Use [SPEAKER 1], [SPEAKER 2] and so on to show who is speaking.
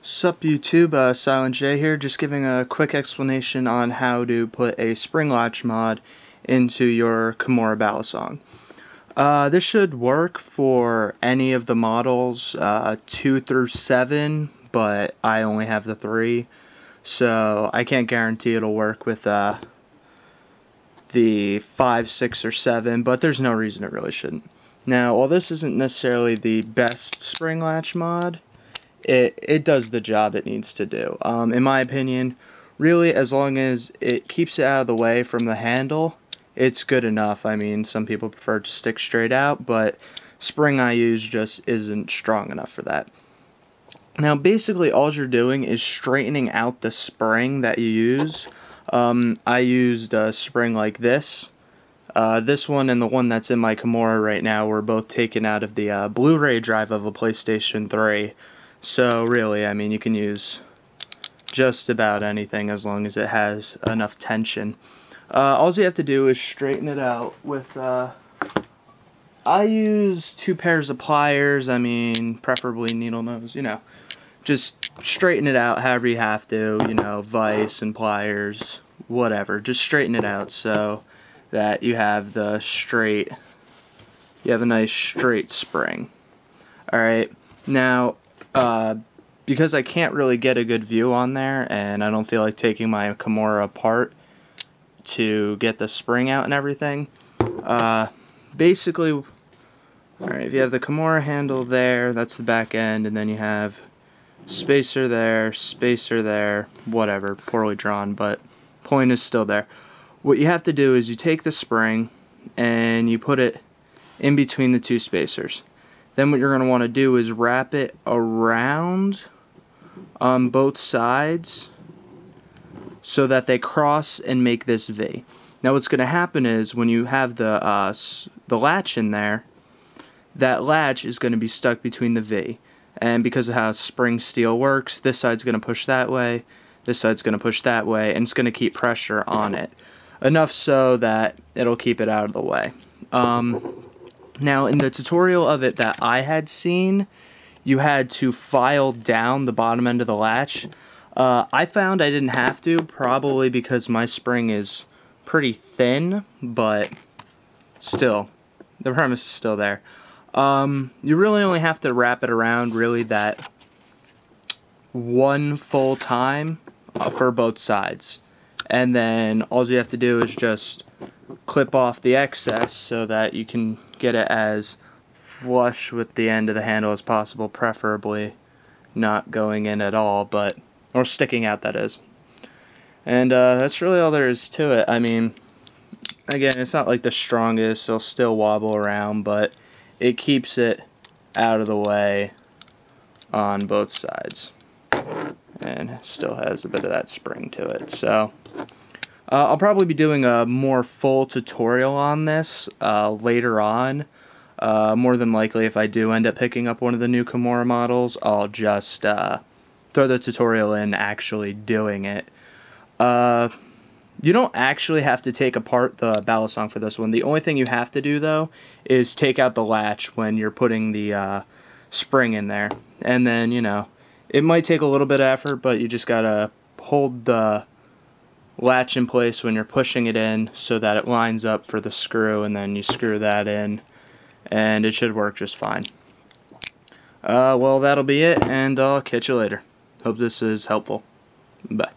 [SPEAKER 1] Sup YouTube, Silent J here, just giving a quick explanation on how to put a spring latch mod into your Kimura balisong. This should work for any of the models 2 through 7, but I only have the 3, so I can't guarantee it'll work with the 5, 6, or 7, but there's no reason it really shouldn't. Now, while this isn't necessarily the best spring latch mod, it does the job it needs to do. In my opinion, really, as long as it keeps it out of the way from the handle, it's good enough. I mean, some people prefer to stick straight out, but spring I use just isn't strong enough for that. Now, basically, all you're doing is straightening out the spring that you use. I used a spring like this. This one and the one that's in my Kimura right now were both taken out of the Blu-ray drive of a PlayStation 3. So really, I mean, you can use just about anything as long as it has enough tension. All you have to do is straighten it out with, I use 2 pairs of pliers, I mean, preferably needle nose, you know. Just straighten it out however you have to, you know, vise and pliers, whatever. Just straighten it out so that you have the straight, you have a nice straight spring. Alright, now, because I can't really get a good view on there, and I don't feel like taking my Kimura apart to get the spring out and everything, basically, alright, if you have the Kimura handle there, that's the back end, and then you have spacer there, whatever, poorly drawn, but point is still there. What you have to do is you take the spring and you put it in between the 2 spacers. Then what you're going to want to do is wrap it around on both sides so that they cross and make this V. Now what's going to happen is when you have the latch in there, that latch is going to be stuck between the V. And because of how spring steel works, this side's going to push that way, this side's going to push that way, and it's going to keep pressure on it. Enough so that it'll keep it out of the way. Now, in the tutorial of it that I had seen, you had to file down the bottom end of the latch. I found I didn't have to, probably because my spring is pretty thin, but still, the premise is still there. You really only have to wrap it around, really, that one full time for both sides. And then all you have to do is just clip off the excess so that you can get it as flush with the end of the handle as possible, preferably not going in at all, but or sticking out, that is. And that's really all there is to it. I mean, again, it's not like the strongest, it'll still wobble around, but it keeps it out of the way on both sides, and still has a bit of that spring to it. So I'll probably be doing a more full tutorial on this later on. More than likely, if I do end up picking up one of the new Kimura models, I'll just throw the tutorial in actually doing it. You don't actually have to take apart the balisong for this one. The only thing you have to do, though, is take out the latch when you're putting the spring in there. And then, you know, it might take a little bit of effort, but you just gotta hold the latch in place when you're pushing it in so that it lines up for the screw, and then you screw that in, and it should work just fine. Well, that'll be it, and I'll catch you later. Hope this is helpful. Bye.